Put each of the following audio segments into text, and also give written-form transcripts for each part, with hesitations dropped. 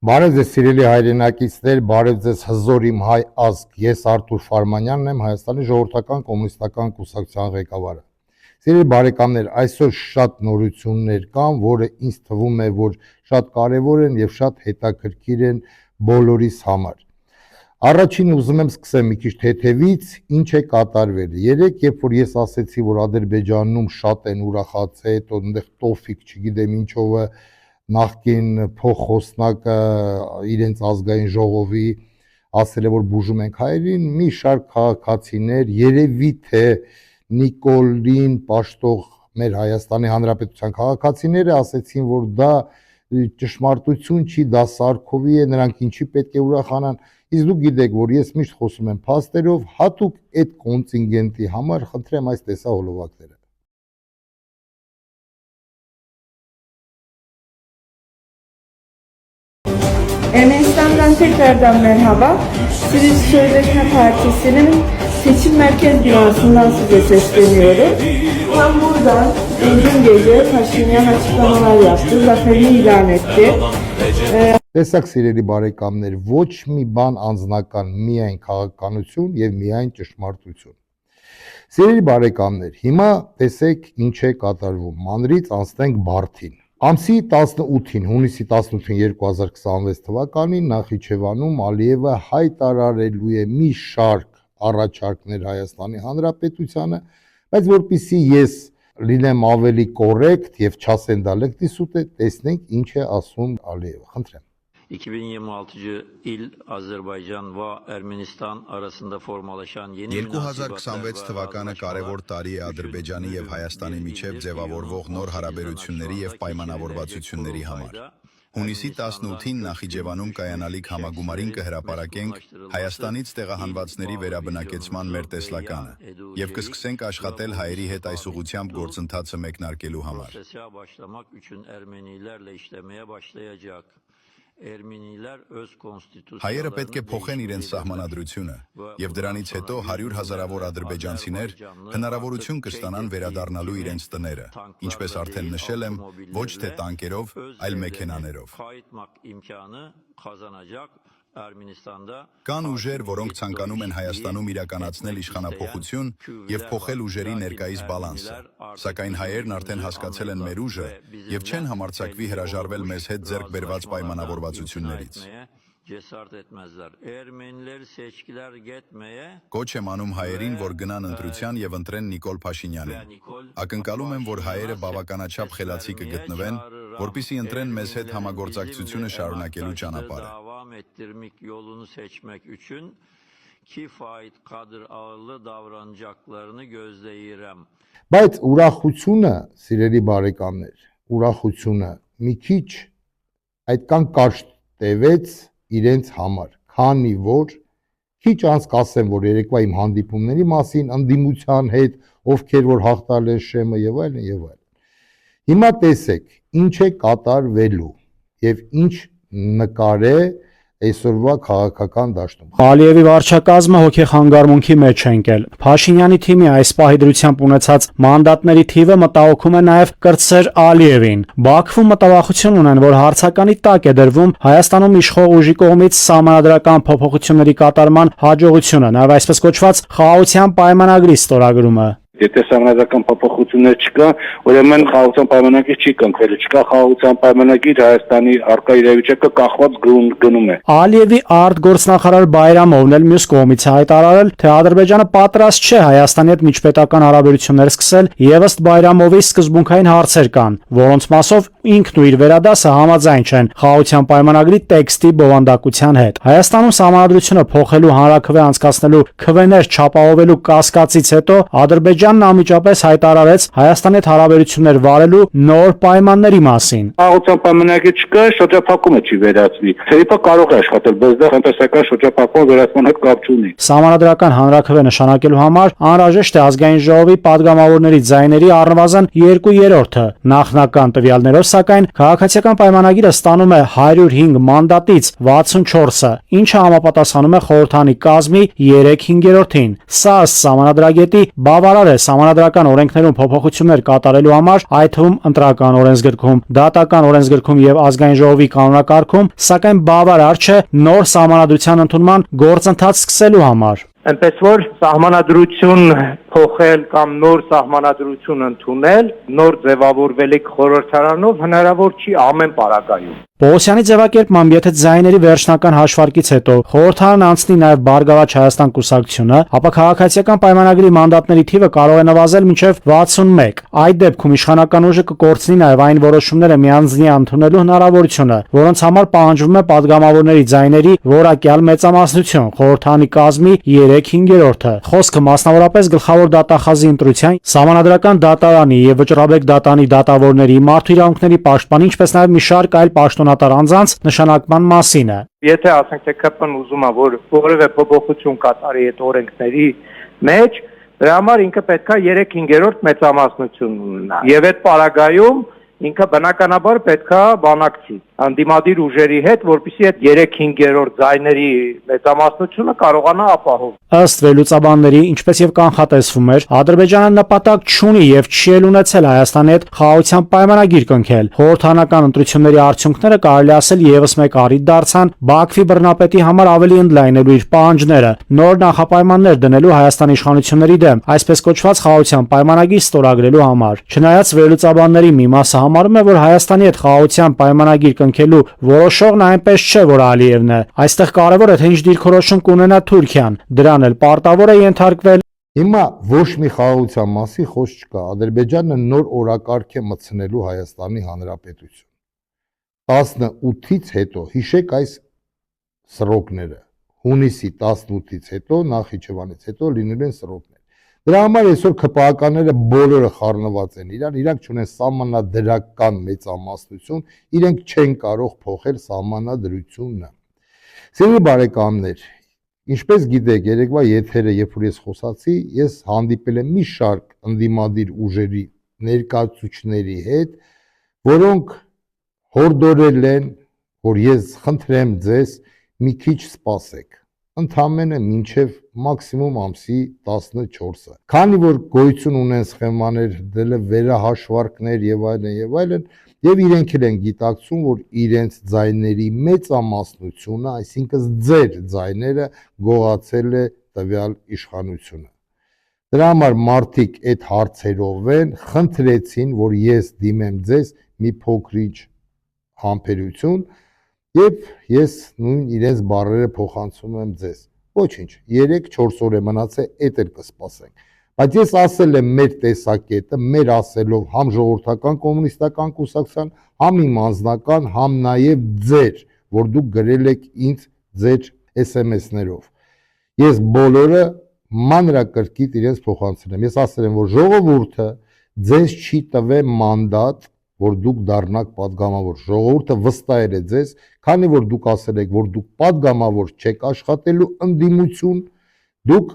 Բարև ձեզ սիրելի հայրենակիցներ, բարև ձեզ հզոր իմ հայ ազգ, ես Արթուր Ֆարմանյանն եմ, Հայաստանի ժողովրդական կոմունիստական կուսակցության ղեկավարը։ Սիրելի բարեկամներ, այսօր շատ նորություններ կան, որը ինձ թվում է, որ շատ կարևոր են եւ շատ հետաքրքիր են բոլորիս համար։ Առաջին ուզում եմ սկսեմ մի քիչ թեթևից, ինչ է կատարվել։ Երեք, երբ որ ես ասեցի, որ Ադրբեջանում շատ են ուրախացել, այնտեղ տոֆիկ, չգիտեմ ինչովը նախկին փոխոսնակը իրենց ազգային ժողովի ասել է, որ բուժում ենք հայերին, մի շարք քաղաքացիներ, երևի թե Նիկոլին պաշտող մեր Հայաստանի Հանրապետության քաղաքացիները ասեցին, որ դա ճշմարտություն չի, դա սարքովի է, նրանք ինչի պետք է ուրախանան։ Իսկ դուք գիտեք, որ ես միշտ խոսում եմ փաստերով, հատուկ այդ կոնտինգենտի համար խնդրեմ այս տեսահոլովակները։ Ermenistan'dan tekrardan merhaba. Sivil Sözleşme Partisi'nin seçim merkez binasından size sesleniyorum. Tam buradan dün gece Paşinyan açıklamalar yaptı, zaferini ilan etti. Տեսակ սիրելի բարեկամներ, ոչ մի բան անձնական, միայն քաղաքականություն եւ միայն ճշմարտություն։ Սիրելի բարեկամներ, հիմա տեսեք ինչ է կատարվում։ Մանրից անցնենք բարդին։ Ամսի 18-ին, հունիսի 18-ին 2026 թվականին Նախիջևանում Ալիևը հայտարարելու է մի շարք առաջարկներ Հայաստանի Հանրապետությանը, բայց որպեսզի ես լինեմ ավելի կոռեկտ եւ չասեմ դա լկտիսուտ է, տեսնենք ինչ է ասում Ալիևը։ Խնդրեմ։ 2026 il Azerbaycan ve Ermenistan arasında formalaşan yeni 2026 թվականը կարևոր տարի է Ադրբեջանի եւ Հայաստանի միջև ձևավորվող նոր հարաբերությունների եւ պայմանավորվածությունների համար։ Հունիսի 18-ին Նախիջևանում կայանալիք համագումարին կհրապարակենք Հայաստանից տեղահանվածների վերաբնակեցման մեր տեսլականը եւ կսկսենք աշխատել հայերի հետ այս ուղղությամբ գործընթացը մեկնարկելու համար։ Հայերը պետք է փոխեն իրենց սահմանադրությունը եւ դրանից հետո 100 հազարավոր ադրբեջանցիներ հնարավորություն կստանան վերադառնալու իրենց տները, ինչպես արդեն նշել եմ, ոչ թե տանկերով, այլ մեքենաներով։ Կան ուժեր, որոնք ցանկանում են Հայաստանում իրականացնել իշխանափոխություն եւ փոխել ուժերի ներկայիս բալանսը, սակայն հայերն արդեն հասկացել են մեր ուժը եւ չեն համարձակվի հրաժարվել մեզ հետ ձեռք բերված պայմանավորվածություններից։ Կոչ եմ անում հայերին, որ գնան ընտրության եւ ընտրեն Նիկոլ Փաշինյանին։ Ակնկալում եմ, որ հայերը բավականաչափ խելացի կգտնվեն, որպեսզի ընտրեն մեզ հետ համագործակցությունը շարունակելու ճանապարհը։ Բայց ուրախությունը, սիրելի բարեկամներ, ուրախությունը մի քիչ այդքան կարճ տևեց իրենց համար, քանի որ քիչ անց կասեմ, որ երեկվա իմ հանդիպումների մասին, ընդդիմության հետ, ովքեր որ հաղթալ են շեմը եւ այլն եւ այլն։ Հիմա տեսեք, ինչ է կատարվելու եւ ինչ նկար է այսօրվա քաղաքական դաշտում։ Ալիևի վարչակազմը հոգեխանգարմունքի մեջ է ընկել։ Փաշինյանի թիմի այս պահի դրությամբ ունեցած մանդատների թիվը մտահոգում է նաև կրտսեր Ալիևին։ Բաքվում մտավախություն ունեն, որ հարցականի տակ է դրվում Հայաստանում իշխող ուժի կողմից սահմանադրական փոփոխությունների կատարման հաջողությունը, նաև այսպես կոչված խաղաղության պայմանագրի ստորագրումը։ Եթե սահմանադրական փոփոխություններ չկա, ուրեմն խաղաղության պայմանագիր չի կնքվել, չկա խաղաղության պայմանագիր, Հայաստանի առկա իրավիճակը կախված գնում է։ Ալիևի արտգործնախարար Բայրամովն էլ մյուս կողմից հայտարարել, թե Ադրբեջանը պատրաստ չէ Հայաստանի հետ միջպետական հարաբերություններ սկսել, եւ ըստ Բայրամովի սկզբունքային հարցեր կան, որոնց մասով ինքն ու իր վերադասը համաձայն չեն խաղաղության պայմանագրի տեքստի բովանդակության հետ։ Հայաստանում սահմանադրությունը փոխելու հանրաքվե անցկացնելու քվեներ չապահովելու կասկածից հետո Ադրբեջանն անմիջապես հայտարարեց Հայաստանի հետ հարաբերություններ վարելու նոր պայմանների մասին։ Խաղաղության պայմանագիր չկա, շրջափակումը չի վերացվի։ ՑԱԻՊ-ը կարող է աշխատել, բայց դա տնտեսական շրջափակման վերացման հետ կապ չունի։ Սահմանադրական հանրաքվե նշանակելու համար անհրաժեշտ է ազգային ժողովի падգամավորների ձայների առնվազն 2/3-ը։ Նախնական տվյալներով սակայն քաղաքացիական պայմանագիրը ստանում է 105 մանդատից 64-ը, ինչը համապատասխանում է խորհրդանի կազմի 3/5-ին։ Սա ըստ սահմանադրագետի բավարար է սահմանադրական օրենքներում փոփոխություններ կատարելու համար, այդ թվում ընտրական օրենսգրքում, դատական օրենսգրքում եւ ազգային ժողովի կանոնակարգում, սակայն բավարար չէ նոր սահմանադրության ընդունման գործընթաց սկսելու համար։ Այնպես որ սահմանադրություն փոխել կամ նոր սահմանադրություն ընդունել նոր ձևավորվելիք խորհրդարանով հնարավոր չի ամեն պարագայում։ Պողոսյանի ձևակերպմամբ, եթե ձայների վերջնական հաշվարկից հետո խորհրդարան անցնի նաև Բարգավաճ Հայաստան կուսակցությունը, ապա քաղաքացիական պայմանագրի մանդատների թիվը կարող է նվազել մինչև 61։ Այդ դեպքում իշխանական ուժը կկորցնի նաև այն որոշումները միանձնյա ընդունելու հնարավորությունը, որոնց համար պահանջվում է падգամավորների ձայների որակյալ մեծամասնություն, խորհրդարանի կազմի 3/5-ը։ Խոսքը մասնավորապես գլխավոր դատախազի ընտրության, սահմանադրական դատարանի եւ վճռաբեկ դատանի դատավորների, մարդու իրավունքների պաշտպանի, ինչպես նաև մի շարք այլ պաշտոնատար անձանց նշանակման մասին է։ Եթե ասենք թե ԿՊ-ն ուզում է որ որևէ փոփոխություն կատարի այդ օրենքների մեջ, դրա համար ինքը պետքա 3/5 մեծամասնություն ունենա։ Եվ այդ պարագայում ինքը բնականաբար պետքա բանակցի անդիմադիր ուժերի հետ, որպեսզի այդ 3/5 ձայների մեծամասնությունը կարողանա ապահովել։ Ըստ վերլուծաբանների, ինչպես եւ կանխատեսվում էր, Ադրբեջանը նպատակ չունի եւ չի էլ ունեցել Հայաստանի հետ խաղաղության պայմանագիր կնքել։ Խորհրդարանական ընտրությունների արդյունքները կարելի ասել եւս մեկ առիթ դարձան Բաքվի բռնապետի համար ավելի ընդլայնելու իր պահանջները, նոր նախապայմաններ դնելու Հայաստանի իշխանությունների դեմ, այսպես կոչված խաղաղության պայմանագիր ստորագրելու համար։ Չնայած վերլուծաբանների մի մասը համարում է, որ Հայաստանի հետ խաղաղության պայմանագիր կնքելու որոշողն այնպես չէ, որ Ալիևն է։ Այստեղ կարևոր է թե ինչ դիրքորոշում կունենա Թուրքիան։ Դրան էլ պարտավոր է ենթարկվել։ Հիմա ոչ մի խաղաղության մասի խոսք չկա։ Ադրբեջանը նոր օրակարգ է մտցնելու Հայաստանի Հանրապետություն։ 18-ից հետո, հիշեք այս սրոկները, հունիսի 18-ից հետո, Նախիջևանից հետո լինելու են սրոկներ։ Դրա համար այսօր ԿՊԱ-ականները բոլորը խառնված են իրանք չունեն սահմանադրական մեծամասնություն, իրենք չեն կարող փոխել սահմանադրությունը։ Սիրելի բարեկամներ, ինչպես գիտեք, երեկվա եթերը, երբ որ ես խոսացի, ես հանդիպել եմ մի շարք ընդդիմադիր ուժերի ներկայացուցիչների հետ, որոնք հորդորել են, որ ես խնդրեմ ձեզ մի քիչ սպասեք, ընդամենը մինչև մաքսիմում ամսի 14-ը։ Քանի որ գոյություն ունեն սխեմաներ, վերահաշվարկներ եւ այլն, եւ իրենք էլ են գիտակցում, որ իրենց ձայների մեծամասնությունը, այսինքն ձեր ձայները գողացել է տվյալ իշխանությունը։ Դրա համար մարդիկ այդ հարցերով են խնդրեցին, որ ես դիմեմ ձեզ մի փոքրիչ համբերություն եւ ես նույն իրենց բառերը փոխանցում եմ ձեզ։ Ոչինչ, 3-4 օր է մնացել, էդ էլ կսպասենք։ Բայց ես ասել եմ մեր տեսակետը, մեր ասելով համ ժողովրդական կոմունիստական կուսակցության, համ իմ անձնական, համ նաև ձեր, որ դուք գրել եք ինձ ձեր SMS-ներով։ Ես բոլորը մանրակրկիտ իրենց փոխանցել եմ։ Ես ասել եմ, որ ժողովուրդը ձեզ չի տվել մանդատ, որ դուք դառնաք падգամավոր։ Ժողովուրդը վստահել է ձեզ, քանի որ դուք ասել եք, որ դուք падգամավոր չեք աշխատելու ընդդիմություն, դուք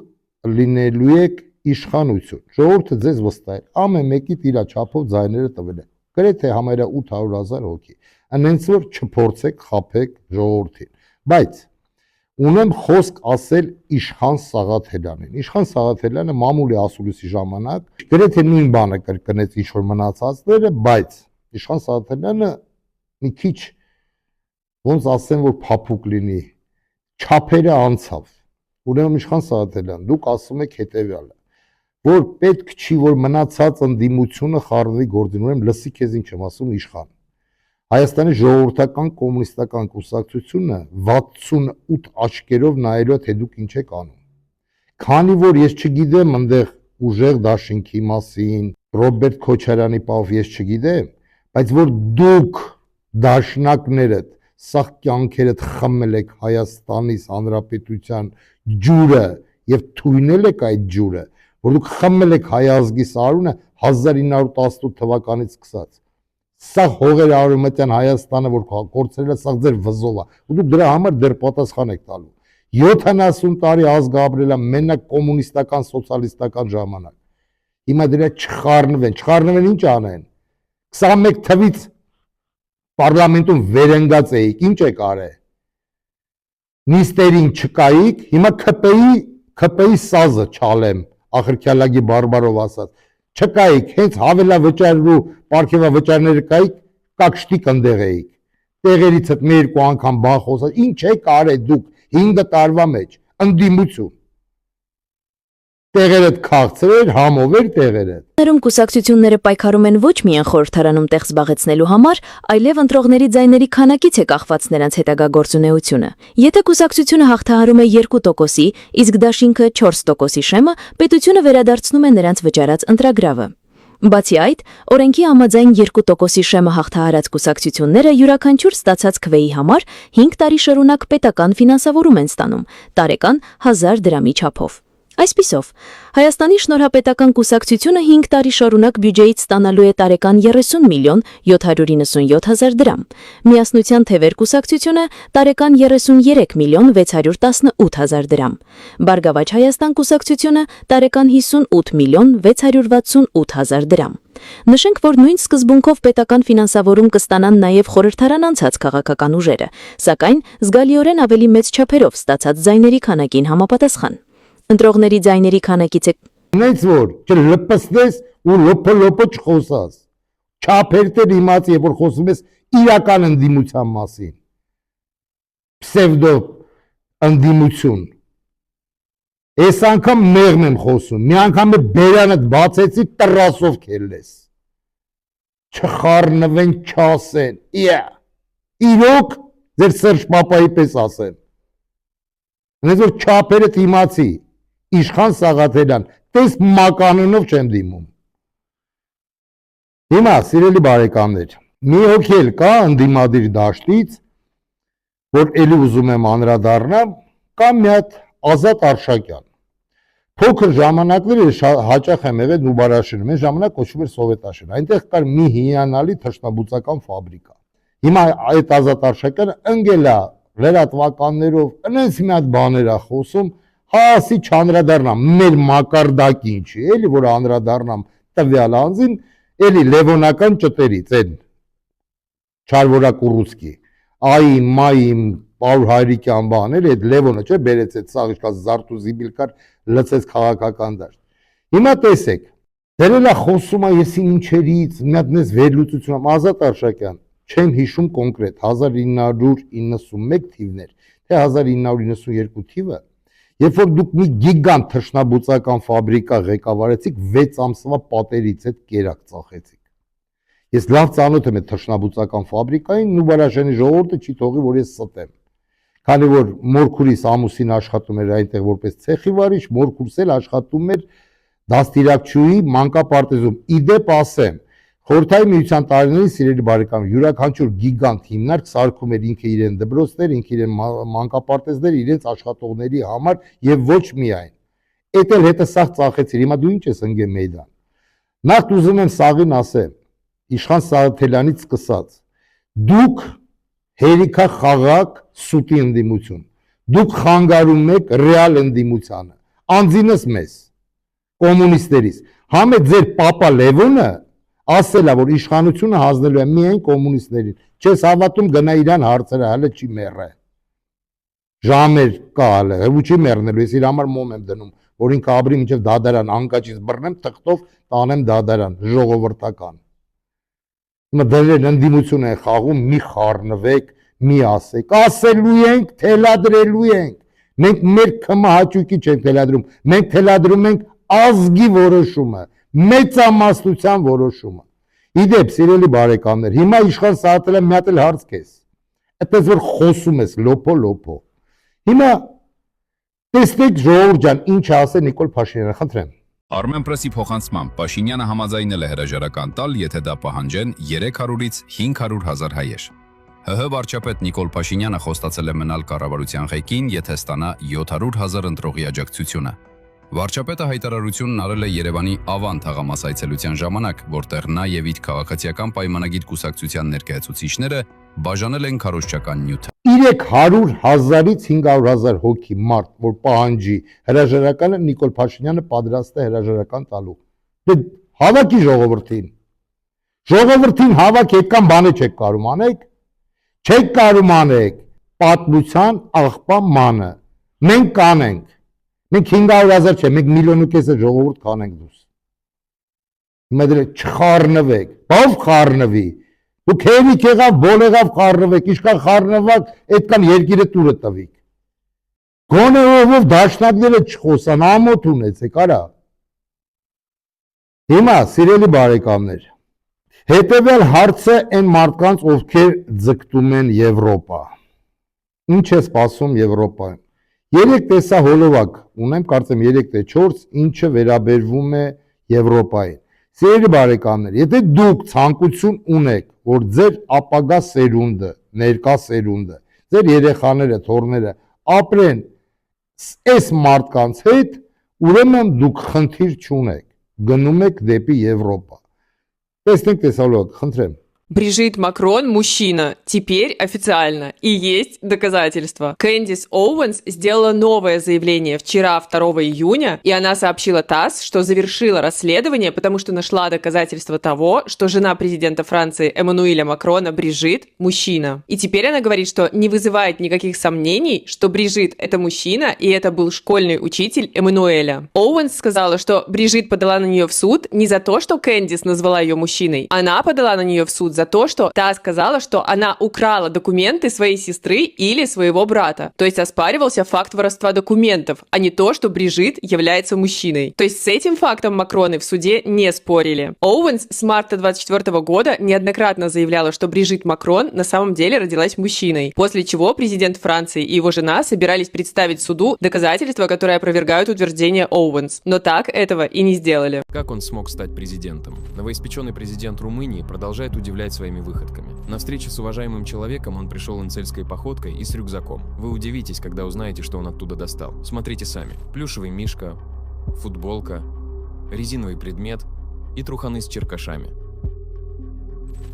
լինելու եք իշխանություն։ Ժողովուրդը ձեզ վստահել, ամեն մեկի իր չափով ձայները տվել է։ Գրեթե համարյա 800,000 հոգի։ Այնց որ չփորձեք խաբեք ժողովրդին։ Բայց ունեմ խոսք ասել Իշխան Սաղաթելյանին։ Իշխան Սաղաթելյանը մամուլի ասուլիսի ժամանակ գրեթե նույն բանը կրկնեց ինչ որ մնացածները, բայց Իշխան Սաղաթելյանը մի քիչ ոնց ասեմ, որ փափուկ լինի, չափերը անցավ։ Ուրեմն Իշխան Սաղաթելյան, դուք ասում եք հետևյալը, որ պետք չի որ մնացած ընդդիմությունը խառնվի գործին, ուրեմն լսի քեզ ինչ եմ ասում Իշխան։ Հայաստանի ժողովրդական կոմունիստական կուսակցությունը 68 աչքերով նայելու է, թե դուք ինչ եք անում։ Քանի որ ես չգիտեմ այնտեղ ուժեղ դաշինքի մասին, Ռոբերտ Քոչարյանի պահով ես չգիտեմ, բայց որ դուք դաշնակներդ սաղ կյանքերդ խմել եք Հայաստանից Հանրապետության ջուրը եւ թույնել եք այդ ջուրը, որ դուք խմել եք հայ ազգի սարունը 1918 թվականից սկսած։ Սա հողեր արևմտյան Հայաստանը, որ կորցրել է, սա ձեր վզովա, ու դուք դրա համար դեռ պատասխան եք տալու։ 70 տարի ազգ ապրել է մենակ կոմունիստական, սոցիալիստական ժամանակ։ Հիմա դրա չխառնվեն ինչ անեն։ 21 թվից պարլամենտում վերընկած էիք, ինչ եք արել։ Նիստերին չկայիք, հիմա ԿՊ-ի սազը չալեմ, ախրքյալագի բարբարով ասած, չկայիք, հենց հավելավճարու պարգևավճարները կայիք, կակշտիկ ընդեղ էիք, տեղերից հետ մի երկու անգամ բան խոսած, ինչ եք արել դուք 5 տարվա մեջ, ընդդիմություն, տեղերդ քաղցրեր, համովեր տեղերդ, Ներում կուսակցությունները պայքարում են ոչ միայն խորհրդարանում տեղ զբաղեցնելու համար, այլև ընտրողների ձայների քանակից է կախված նրանց հետագա գործունեությունը։ Եթե կուսակցությունը հաղթահարում է 2%-ի, իսկ դաշինքը 4%-ի շեմը, պետությունը վերադարձնում է նրանց վճարած ընտրագրավը։ Բացի այդ, օրենքի համաձայն 2%-ի շեմը հաղթահարած կուսակցությունները յուրաքանչյուր ստացած քվեի համար 5 տարի շարունակ պետական ֆինանսավորում են ստանում, տարեկան 1000 դրամի չափով։ Այսպիսով, Հայաստանի շնորհապետական կուսակցությունը 5 տարի շարունակ բյուջեից ստանալու է տարեկան 30 միլիոն 797 հազար դրամ, Միասնության թևեր կուսակցությունը տարեկան 33 միլիոն 618 հազար դրամ, Բարգավաճ Հայաստան կուսակցությունը տարեկան 58 միլիոն 668 հազար դրամ։ Նշենք, որ նույն սկզբունքով պետական ֆինանսավորում կստանան նաև խորհրդարան անցած քաղաքական ուժերը, սակայն զգալիորեն ավելի մեծ չափերով ստացած ձայների քանակին համապատասխան։ Ընտրողների ձայների քանակից է Ունեց որ չլպստես ու լոփո չխոսաս, չափերտեր իմացի, որ խոսում ես իրական ընդդիմության մասին, պսևդո ընդդիմություն, ես անգամ մեղմ եմ խոսում, մի անգամ բերանդ բացեցի տրասով կելես, չխարնվեն չասեն, իրոք ձեր Սերժ պապայի պես ասեն, ունեց որ չափերդ իմացի, Իշխան Սաղաթելյան, տես մականունով չեմ դիմում։ Հիմա, սիրելի բարեկամներ, մի հոգի էլ կա ընդդիմադիր դաշտից, որ էլի ուզում եմ անդրադառնամ, կամ մի հատ Ազատ Արշակյան։ Փոքր ժամանակներ հաճախ եմ եղել Նուբարաշինում, այն ժամանակ կոչվում էր Սովետաշեն, այնտեղ կար մի հիանալի թռչնաբուծական ֆաբրիկա։ Հիմա այդ Ազատ Արշակյանը ընկել է լրատվականներով, այնպես մի հատ բաներ է խոսում, հասի չանդրադառնամ, մեր մակարդակին չի, էլի որ անդրադառնամ տվյալ անձին, էլի լևոնական ճտերից, այն չարվորակ ուռուցքի, այիմ, մայիմ, Պաուլ Հայրիկյան բաներ, այդ լևոնը չէ, բերեց այդ սաղ իշկած Զարտուզի բիլկար, լծեց քաղաքական դաշտ։ Հիմա տեսեք, դերել է խոսում է եսի ինչերից, մի հատ նես վերլուծություն եմ, Ազատ Արշակյան, չեմ հիշում կոնկրետ, 1991 թիվներ, թե 1992 թիվը, երբ որ դուք մի գիգանտ թռչնաբուծական ֆաբրիկա ղեկավարեցիք, 6 ամսվա պատերից հետ կերակ ծախեցիք։ Ես լավ ծանոթ եմ այդ թռչնաբուծական ֆաբրիկային, Նուբարաշենի ժողովուրդը չի թողի, որ ես ստեմ։ Քանի որ մորքուրիս ամուսին աշխատում էր այնտեղ որպես ցեխի վարիչ, մորքուրս էլ աշխատում էր դաստիարակչուհի մանկապարտեզում։ Իդեպ ասեմ, Խորհրդային Միության տարիներին, սիրելի բարեկամ, յուրաքանչյուր գիգանտ հիմնարկ սարքում էր ինքը իրեն դպրոցներ, ինքը իրեն մանկապարտեզներ իրենց աշխատողների համար եւ ոչ միայն։ Էդ էլ հետը սաղ ծախեցիր, հիմա դու ինչ ես ընկել մեյդան։ Նախ ուզում եմ սաղին ասեմ, Իշխան Սաղաթելյանից սկսած, դուք հերիքա խաղակ սուտի ընդդիմություն, դուք խանգարում եք ռեալ ընդդիմությանը, անձինս մեզ, կոմունիստերից, համե ձեր պապա Լևոնը ասել է, որ իշխանությունը հանձնելու է միայն կոմունիստներին, չես հավատում գնա իրան հարցերը, հələ չի մեռը, ժամեր կա հələ, ու չի մեռնելու, ես իր համար մոմ եմ դնում, որ ինքը ապրի մինչև դադարան, անկաչից բռնեմ, թղթով տանեմ դադարան, ժողովրդական։ Հիմա դերեր ընդդիմություն են խաղում, մի խառնվեք, մի ասեք, ասելու ենք, թելադրելու ենք, մենք մեր քմահաճույքի չենք թելադրում, մենք թելադրում ենք ազգի որոշումը, մեծամասնության որոշումը։ Իդեպ, սիրելի բարեկամներ, հիմա Իշխան Սաղաթելյան մի հատ էլ հարց քեզ, այդպես որ խոսում ես լոփո։ Հիմա տեսնեք ժողովուրդ ջան, ինչ ասէ Նիկոլ Փաշինյանը, խնդրեմ։ Armenpress-ի փոխանցմամբ Փաշինյանը համաձայնել է հրաժարական տալ, եթե դա պահանջեն 300-ից 500 հազար հայեր։ ՀՀ վարչապետ Նիկոլ Փաշինյանը խոստացել է մնալ կառավարության ղեկին, եթե ստանա 700 հազար ընտրողի աջակցությունը։ Վարչապետը հայտարարությունն արել է Երևանի Ավան թաղամաս այցելության ժամանակ, որտեղ նա եւ իր քաղաքացիական պայմանագիր կուսակցության ներկայացուցիչները բաժանել են քարոզչական նյութը։ 300 հազարից 500 հազար հոգի մարդ, որ պահանջի հրաժարականը, Նիկոլ Փաշինյանը պատրաստ է հրաժարական տալու։ Դե հավաքի ժողովրդին։ Ժողովրդին հավաք, այդքան բանը չեք կարում անեք։ Չեք կարում անեք պատմության աղբան մանը։ Մենք կանենք։ Մենք 500,000 չէ, մենք միլիոն ու կեսը ժողովուրդ կանենք դուս։ Հիմա դե չխառնվեք, ով խառնվի։ Դուք հերիք եղավ, բոլ եղավ խառնվեք, ինչքան խառնվակ, այդքան երկիրը տուրը տվիք։ Գոնե ով դաշնակները չխոսան, ամոթ ունեցեք, արա։ Հիմա, սիրելի բարեկամներ, հետևյալ հարցը այն մարդկանց, ովքեր ձգտում են Եվրոպա։ Ինչ է սպասում Եվրոպայում։ 3 տեսա հոլովակ ունեմ, կարծեմ 3 թե 4, ինչը վերաբերվում է Եվրոպային։ Սիրելի բարեկամներ, եթե դուք ցանկություն ունեք, որ ձեր ապագա սերունդը, ներկա սերունդը, ձեր երեխաները, թոռները ապրեն այս մարդկանց հետ, ուրեմն դուք խնդիր չունեք, գնում եք դեպի Եվրոպա։ Տեսնենք տեսալոկ, խնդրեմ։ Брижит Макрон – мужчина. Теперь официально. И есть доказательства. Кэндис Оуэнс сделала новое заявление вчера, 2 июня, и она сообщила ТАСС, что завершила расследование, потому что нашла доказательства того, что жена президента Франции Эммануэля Макрона Брижит – мужчина. И теперь она говорит, что не вызывает никаких сомнений, что Брижит – это мужчина, и это был школьный учитель Эммануэля. Оуэнс сказала, что Брижит подала на нее в суд не за то, что Кэндис назвала ее мужчиной. Она подала на нее в суд за то, что та сказала, что она украла документы своей сестры или своего брата. То есть оспаривался факт воровства документов, а не то, что Брижит является мужчиной. То есть с этим фактом Макроны в суде не спорили. Оуэнс с марта 2024 года неоднократно заявляла, что Брижит Макрон на самом деле родилась мужчиной, после чего президент Франции и его жена собирались представить суду доказательства, которые опровергают утверждение Оуэнс. Но так этого и не сделали. Как он смог стать президентом? Новоиспеченный президент Румынии продолжает удивлять своими выходками. На встрече с уважаемым человеком он пришел инцельской походкой и с рюкзаком. Вы удивитесь, когда узнаете, что он оттуда достал. Смотрите сами. Плюшевый мишка, футболка, резиновый предмет и труханы с черкашами.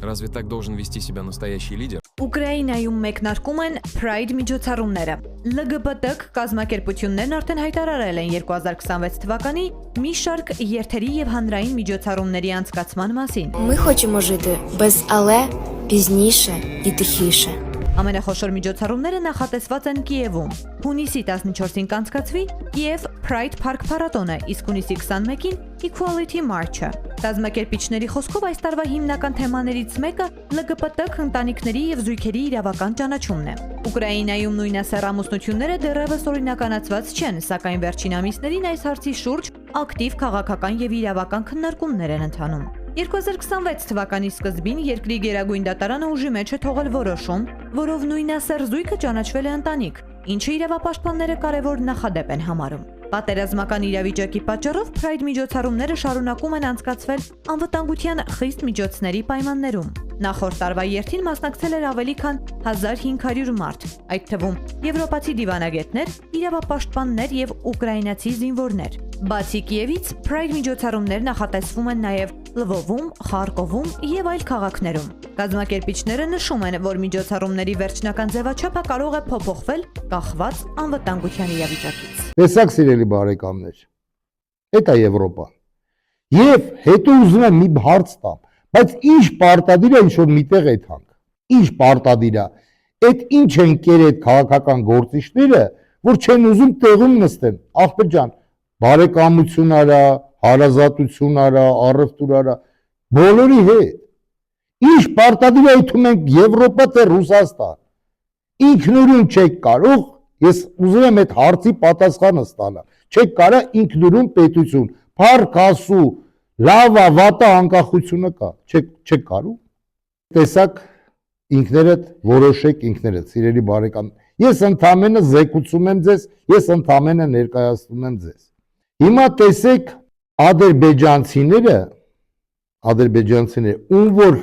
Разве так должен вести себя настоящий лидер? Ուկրաինայում մեկնարկում են Pride միջոցառումները։ ԼԳԲՏ կազմակերպություններն արդեն հայտարարել են 2026 թվականի մի շարք երթերի եւ հանրային միջոցառումների անցկացման մասին։ Ми хочемо жити без але, пізніше і тихіше. Ամենախոշոր միջոցառումները նախատեսված են Կիևում։ Հունիսի 14-ին կանցկացվի Kyiv Pride Park փառատոնը, իսկ հունիսի 21-ին Equality March-ը։ Կազմակերպիչների խոսքով այս տարվա հիմնական թեմաներից մեկը ԼԳԲՏ ընտանիքների եւ զույգերի իրավական ճանաչումն է։ Ուկրաինայում նույնասեռ ամուսնությունները դեռևս օրինականացված չեն, սակայն վերջին ամիսներին այս հարցի շուրջ ակտիվ քաղաքական եւ իրավական քննարկումներ են ընթանում։ 2026 թվականի սկզբին երկրի Գերագույն դատարանը ուժի մեջ է թողել որոշում, որով նույնասեռ զույգը ճանաչվել է ընտանիք, ինչը իրավապաշտպանները կարևոր նախադեպ են համարում։ Պատերազմական իրավիճակի պատճառով Pride միջոցառումները շարունակում են անցկացվել անվտանգության խիստ միջոցների պայմաններում։ Նախորդ տարվա երթին մասնակցել էր ավելի քան 1500 մարդ, այդ թվում եվրոպացի դիվանագետներ, իրավապաշտպաններ եւ ուկրաինացի զինվորներ։ Բացի Կիևից Pride միջոցառումներ նախատեսվում են նաեւ Լվովում, Խարկովում եւ այլ քաղաքներում։ Կազմակերպիչները նշում են, որ միջոցառումների վերջնական ձևաչափը կարող է փոփոխվել կախված անվտանգության իրավիճակից։ Տեսակ սիրելի բարեկամներ, դա է Եվրոպան։ Եվ հետո ուզում եմ մի հարց տամ, բայց ինչ պարտադիր է ինչ-որ միտեղ եթանք։ Ինչ պարտադիր է։ Այդ ինչ են կերել այդ քաղաքական գործիչները, որ չեն ուզում տեղում նստեն։ Ախպեր ջան, բարեկամություն արա, հարազատություն արա, առևտուր արա, բոլորի հետ։ Ինչ պարտադիր է իթում ենք Եվրոպա թե Ռուսաստան։ Ինքնուրույն չեք կարող, ես ուզում եմ այդ հարցի պատասխանը ստանալ։ Չեք կարա ինքնուրույն պետություն, փառք Աստծո, լավա, վատա անկախությունը կա, չեք կարող։ Տեսակ ինքներդ որոշեք ինքներդ, սիրելի բարեկամ։ Ես ընդամենը զեկուցում եմ ձեզ, ես ընդամենը ներկայացնում եմ ձեզ։ Հիմա տեսեք ադրբեջանցիները, ում որ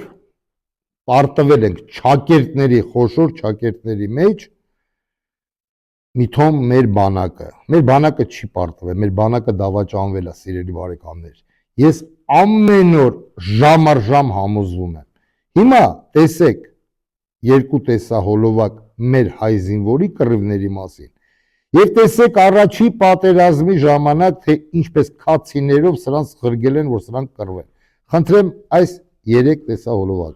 պարտվել ենք ճակերտների, խոշոր ճակերտների մեջ, միթոմ մեր բանակը չի պարտվել, մեր բանակը դավաճանվել է, սիրելի բարեկամներ։ Ես ամեն օր ժամ առ ժամ համոզվում եմ։ Հիմա տեսեք երկու տեսահոլովակ մեր հայ զինվորի կռիվների մասին։ Եվ տեսեք առաջի պատերազմի ժամանակ, թե ինչպես քացիներով սրանց ղրգել են, որ սրանք կռվեն։ Խնդրեմ այս 3 տեսահոլովակ։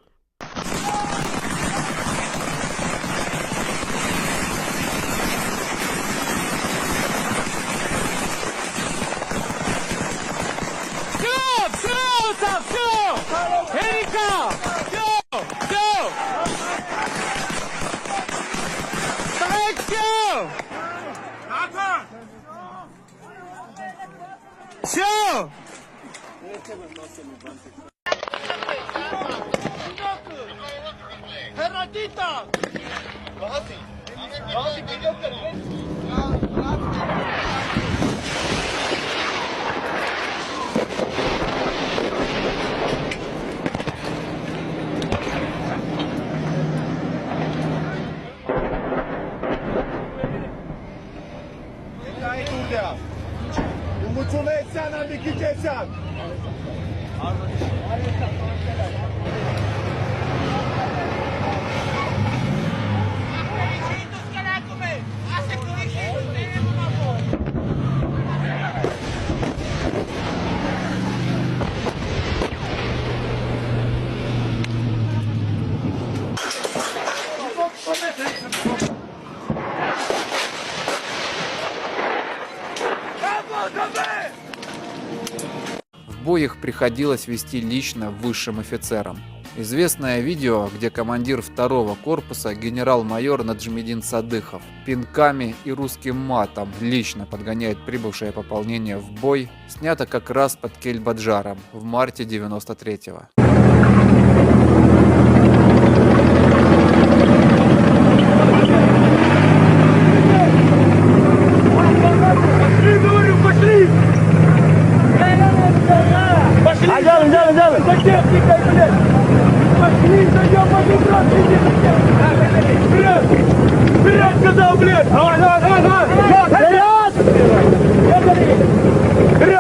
В бой их приходилось вести лично высшим офицерам. Известное видео, где командир 2-го корпуса генерал-майор Наджмедин Садыхов пинками и русским матом лично подгоняет прибывшее пополнение в бой, снято как раз под Кельбаджаром в марте 93-го.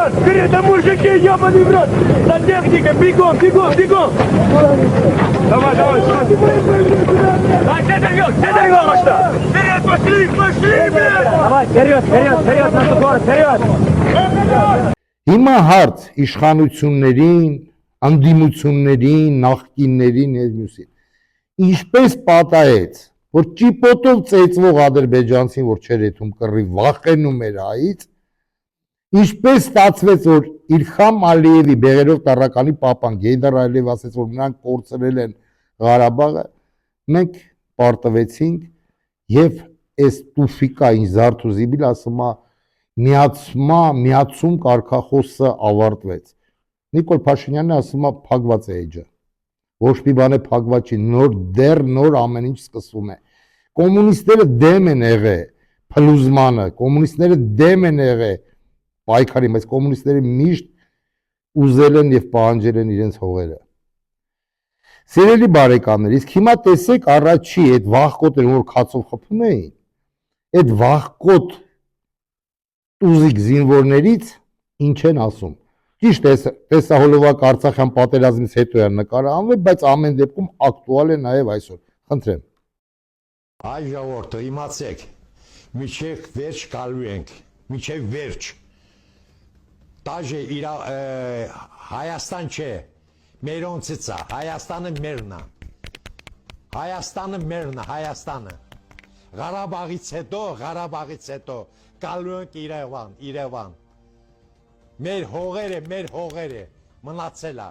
Вперед, а мужики, ебаный в рот! За техникой, бегом, бегом, бегом! Давай, давай, а где дорога что? Вперед, пошли, пошли, блядь! Давай, вперед, вперед, вперед, нашу город, вперед! Հիմա հարց իշխանություններին, անդիմություններին, նախկիններին եւ մյուսին։ Ինչպես պատահեց, որ ճիպոտով ծեծվող ադրբեջանցին, որ չեր եթում կռի վախենում էր հայից, ինչպես ստացվեց, որ Իլհամ Ալիևի Բեղերով տառականի պապան Գեյդար Ալիև ասեց, որ նրանք կորցրել են Ղարաբաղը, մենք պարտվեցինք եւ այս տուֆիկային Զարթուզիբիլ ասում է միացում կարգախոսը ավարտվեց։ Նիկոլ Փաշինյանն ասում է փակված է էջը։ Ոչ մի բան է փակված չի, նոր ամեն ինչ սկսվում է։ Կոմունիստները դեմ են եղել փլուզմանը, կոմունիստները դեմ են եղել պայքարի, բայց կոմունիստները միշտ ուզել են եւ պահանջել են իրենց հողերը։ Սիրելի բարեկամներ, իսկ հիմա տեսեք առաջի այդ վախկոտը, որ քացով խփում էին, այդ վախկոտ տուզիկ զինվորներից ինչ են ասում։ Ճիշտ է, տեսահոլովակ Արցախյան պատերազմից հետո է նկարը անվել, բայց ամեն դեպքում ակտուալ է նաև այսօր։ Խնդրեմ։ Այ ժողովուրդը իմացեք, միջև վերջ գալու ենք, միջև վերջ։ Դաժե Հայաստան չէ, մերոնցից է, Հայաստանը մերն է։ Հայաստանը մերն է, Հայաստանը։ Ղարաբաղից հետո գալու ենք Երևան։ Մեր հողերը մնացել է։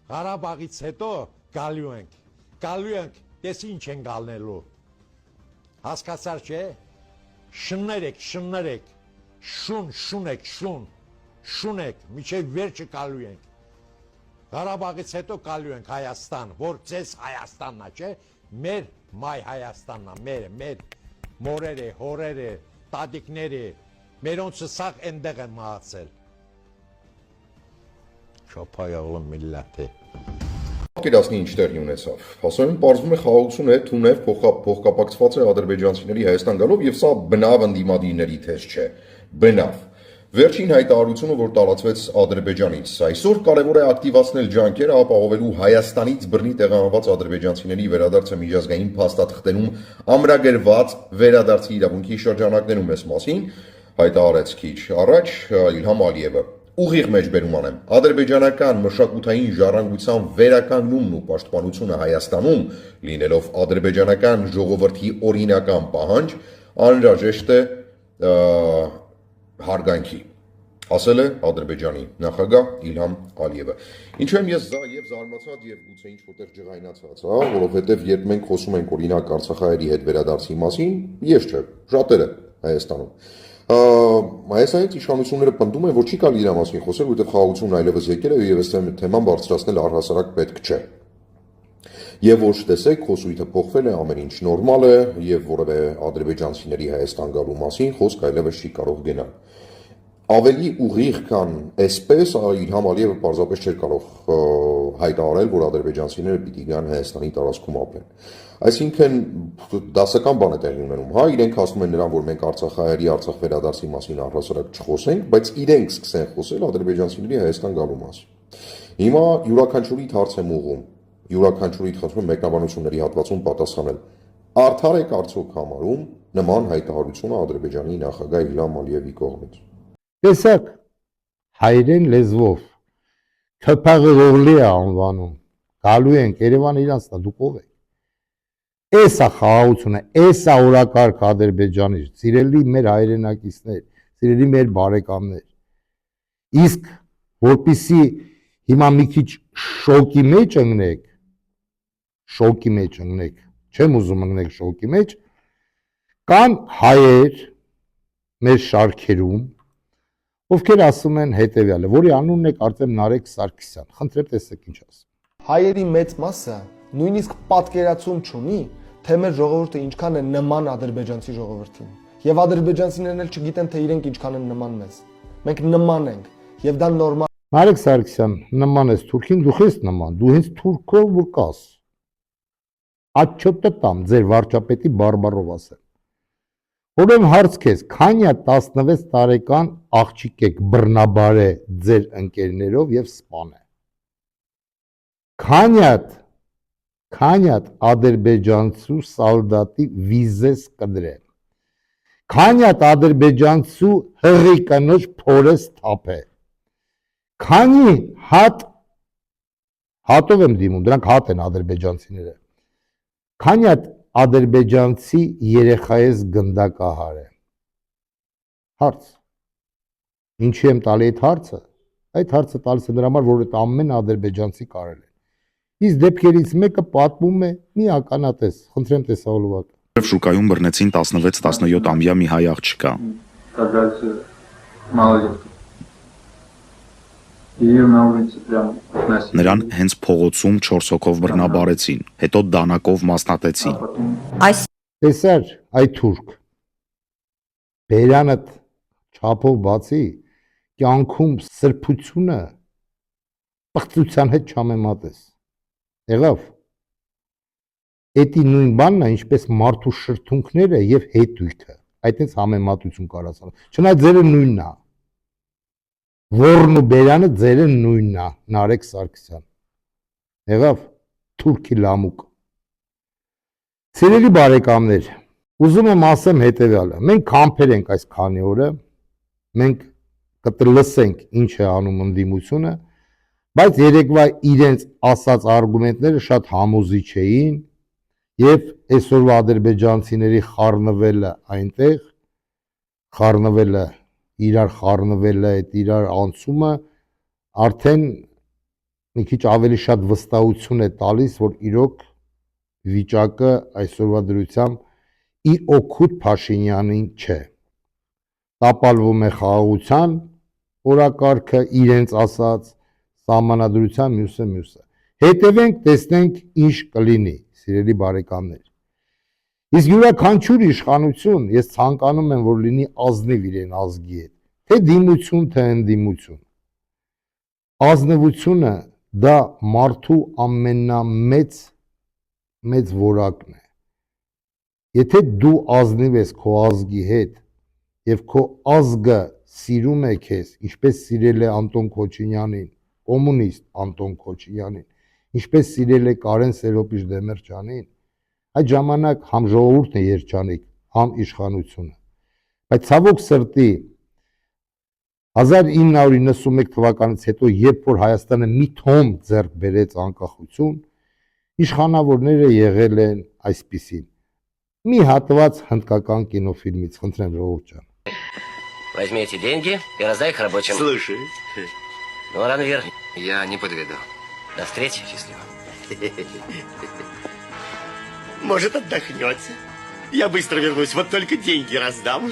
Ղարաբաղից հետո գալու ենք, դες ինչ են գալնելու։ Հասկացար չէ։ Շններեք, շունեք, միջև վերջը գալու ենք։ Ղարաբաղից հետո գալու ենք Հայաստան, որ ձեզ Հայաստանն է, չէ։ Մեր մայ Հայաստանն է, մեր մորերը, հորերը, տատիկները, մերոնցը սաղ այնտեղ են մահացել։ Չափայաղլը միլլատ է։ Պատկերացնի ինչ տեղի ունեցավ։ Հասարակին պարզվում է խաղաղություն է, թունև փոխկապակցված է ադրբեջանցիների Հայաստան գալով եւ սա բնավ ընդդիմադիրների թեզ չէ։ Բնավ։ Վերջին հայտարարությունը, որ տարածվեց Ադրբեջանից, այսօր կարևոր է ակտիվացնել ջանքերը ապահովելու Հայաստանից բռնի տեղահանված ադրբեջանցիների վերադարձը միջազգային փաստաթղթերում ամրագրված վերադարձի իրավունքի շրջանակներում էս մասին, հայտարարեց քիչ առաջ Իլհամ Ալիևը։ Ուղիղ մեջբերում անեմ, ադրբեջանական մշակութային ժառանգության վերականգնումն ու պաշտպանությունը Հայաստանում, լինելով ադրբեջանական ժողովրդի օրինական պահանջ, անհրաժեշտ է հարգանքի։ ասել է Ադրբեջանի նախագահ Իլհամ Ալիևը։ Ինչու եմ ես եւ զարմացած եւ գուցե ինչ որտեղ ջղայնացած, որովհետեւ երբ մենք խոսում ենք օրինակ Արցախահայերի հետ վերադարձի մասին, ես չէ, շատերը Հայաստանում Հայաստանից իշխանությունները պնդում են, որ չի կարելի իր մասին խոսել, որովհետեւ խաղաղությունն այլևս եկել է եւ այս թեման բարձրացնել առհասարակ պետք չէ։ Եվ որ տեսեք, խոսույթը փոխվել է, ամեն ինչ նորմալ է եւ որևէ ադրբեջանցիների Հայաստան գալու մասին խոսք այլևս չի կարող գնալ։ Ավելի ուղիղ քան այսպես Իլհամ Ալիևը պարզապես չէր կարող հայտարարել, որ ադրբեջանցիները պիտի գան Հայաստանի տարածքում ապրեն։ Այսինքն դասական բան է տեղի ունենում, հա, իրենք ասում են նրան, որ մենք Արցախահայերի Արցախ վերադարձի մասին առհասարակ չխոսենք, բայց իրենք սկսեն խոսել ադրբեջանցիների Հայաստան գալու մասին։ Հիմա յուրաքանչյուրիդ հարց եմ ուղղում, յուրաքանչյուրիդ խնդրում եմ մեկնաբանությունների հատվածում պատասխանել։ Արդար եք արդյոք համարում նման հայտարարությունը Ադրբեջանի նախագահ Իլհամ Ալիևի կողմից։ Տեսակ հայերեն լեզվով քփաղողլի է անվանում, գալու են Երևան իրանց տա, դուք ով եք։ Էսա խաղաղությունը, էսա օրակարգ Ադրբեջանի, սիրելի մեր հայրենակիցներ, սիրելի մեր բարեկամներ։ Իսկ որպեսի հիմա մի քիչ շոկի մեջ ընկնեք, չեմ ուզում ընկնեք շոկի մեջ, կան հայեր մեր շարքերում, ովքեր ասում են հետևյալը, որի անունն է կարծեմ Նարեկ Սարգսյան, խնդրեմ տեսեք ինչ ասում։ Հայերի մեծ մասը նույնիսկ պատկերացում չունի, թե մեր ժողովուրդը ինչքան է նման ադրբեջանցի ժողովրդին։ Եվ ադրբեջանցիներն էլ չգիտեն, թե իրենք ինչքան են նման մեզ։ Մենք նման ենք, եւ դա նորմալ։ Նարեկ Սարգսյան, նման ես թուրքին, դու ես նման, դու հենց թուրքով որ կաս։ Աչոտը տամ ձեր վարչապետի բարբարով ասեմ։ Ուրեմն հարց քեզ, քանյա 16 տարեկան աղջիկ եք բռնաբարե ձեր ընկերներով եւ սպանել։ Քանյատ ադրբեջանցու սալդատի վիզես կդրեն։ Քանյատ ադրբեջանցու հղի կնոջ փորես թափե։ Քանի հատով եմ դիմում, դրանք հատ են ադրբեջանցիները։ Քանյատ ադրբեջանցի երեխայես գնդակահար է։ Հարց։ Ինչի եմ տալի այդ հարցը։ Այդ հարցը տալիս եմ դրա համար, որ այդ ամեն ադրբեջանցի կարել է։ Իսկ դեպքերից մեկը պատմում է մի ականատես, խնդրեմ տեսահոլովակը։ Շուկայում բռնեցին 16-17-ամյա մի հայ աղջկա։ Նրան հենց փողոցում 4 հոգով բռնաբարեցին, հետո դանակով մասնատեցին։ Տեսար, այ թուրք։ Բերանդ չափով բացի, կյանքում սրբությունը պղծության հետ չամեմատես։ Եղավ։ Էդի նույն բանն է, ինչպես մարդու շրթունքները եւ հետույքը։ Այդտենց համեմատություն կարաս անել։ Չնայած ձերը նույնն է։ Որն ու բերանը ձերը նույնն է, Նարեկ Սարգսյան։ Եղավ թուրքի լամուկ։ Սիրելի բարեկամներ, ուզում եմ ասեմ հետեւյալը։ Մենք կամփեր ենք այս քանի օրը, մենք կլսենք ինչ է անում ընդդիմությունը, բայց երեկվա իրենց ասած արգումենտները շատ համոզիչ էին եւ այսօրվա ադրբեջանցիների խառնվելը այնտեղ, խառնվելը, այդ իրար անցումը արդեն մի քիչ ավելի շատ վստահություն է տալիս, որ իրոք վիճակը այսօրվա դրությամբ իր օգուտ Փաշինյանին չէ։ Տապալվում է խաղաղության օրակարգը, իրենց ասած սահմանադրության մյուսը։ Հետևենք, տեսնենք ինչ կլինի, սիրելի բարեկամներ։ Իսկ յուրաքանչյուր իշխանություն ես ցանկանում եմ, որ լինի ազնիվ իրեն ազգի հետ, թե դիմություն, թե ընդդիմություն։ Ազնվությունը դա մարդու ամենամեծ որակն է։ Եթե դու ազնիվ ես քո ազգի հետ եւ քո ազգը սիրում է քեզ, ինչպես սիրել է Անտոն Քոչինյանին, կոմունիստ Անտոն Քոչինյանին, ինչպես սիրել է Կարեն Սերոպիչ-Դեմիրճյանին, այդ ժամանակ համ ժողովուրդն է երջանիկ, համ իշխանությունը։ Բայց ցավոք սրտի 1991 թվականից հետո, երբ որ Հայաստանը մի թոմ ձեռք բերեց անկախություն, իշխանավորները եղել են այսպիսին։ Մի հատված հնդկական կինոֆիլմից, խնդրեմ ժողովուրդ ջան։ Возьми эти деньги и раздай их рабочим. Слушай. Ну, рано вверх. Я не подведу. До встречи. Счастливо. Может, отдохнете? Я быстро вернусь, вот только деньги раздам.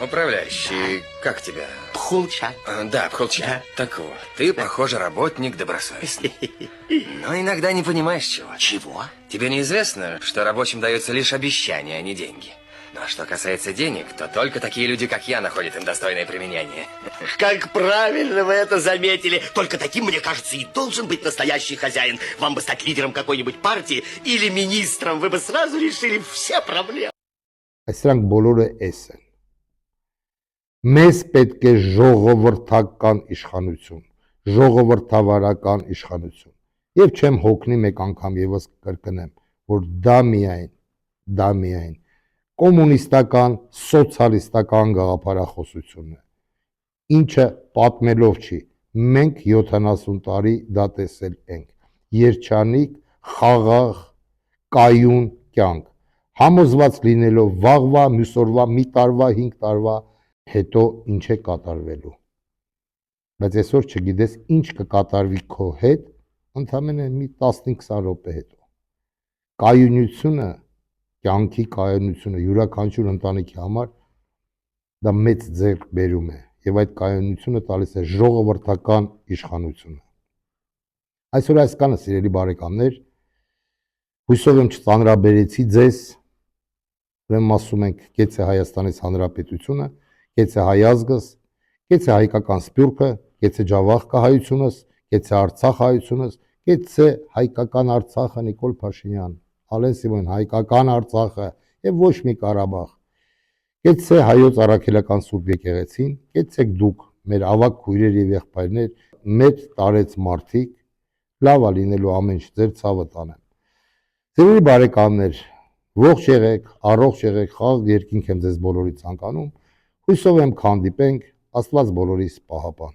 Управляющий, как тебя? Пхулчак. Да, Пхулчак. Да. Так вот, ты, похоже, работник добросовестный. Но иногда не понимаешь чего. Чего? Тебе неизвестно, что рабочим дается лишь обещание, а не деньги. Но что касается денег, то только такие люди, как я, находят им достойное применение. Как правильно вы это заметили. Только таким, мне кажется, и должен быть настоящий хозяин. Вам бы стать лидером какой-нибудь партии или министром. Вы бы сразу решили все проблемы. Այսրանք բոլորը էս են։ Մեզ պետք է ժողովրդական իշխանություն, ժողովրդավարական իշխանություն։ Եվ չեմ հոգնի մեկ անգամ եւս կրկնեմ, որ դա միայն կոմունիստական, սոցիալիստական գաղափարախոսությունն է, ինչը պատմելով չի։ Մենք 70 տարի դա տեսել ենք։ Երջանիկ, խաղաղ, կայուն կյանք, համոզված լինելով վաղվա, մյուս օրվա, մի տարվա, 5 տարվա հետո ինչ է կատարվելու։ Բայց այսօր չգիտես ինչ կկատարվի քո հետ, ընդամենը մի 15-20 րոպե հետո։ Կայունությունը, կյանքի կայունությունը յուրաքանչյուր ընտանիքի համար դա մեծ ձեռքբերում է եւ այդ կայունությունը տալիս է ժողովրդական իշխանությունը։ Այսօր այսքանը, սիրելի բարեկամներ, հույսով եմ չծանրաբերեցի ձեզ, ուրեմն ասում ենք կեցե Հայաստանից Հանրապետությունը, կեցե հայ ազգս, կեցե հայկական սփյուռքը, կեցե ջավախկա հայությունս, կեցե Արցախ հայությունս, կեցե հայկական Արցախը Նիկոլ Փաշինյան, Ալեն Սիմոն, հայկական Արցախը եւ ոչ մի Ղարաբաղ։ Կեցե հայոց առաքելական Սուրբ եկեղեցին, կեցեք դուք մեր ավակ քույրեր եւ եղբայրներ, մեծ տարեց մարդիկ, լավ է լինելու ամեն ինչ ձեր ցավը տանեմ։ Սիրելի բարեկամներ, ողջ եղեք, առողջ եղեք, խաղ երկինք եմ ձեզ բոլորի ցանկանում։ Հույսով եմ կհանդիպենք, Աստված բոլորիս պահապան։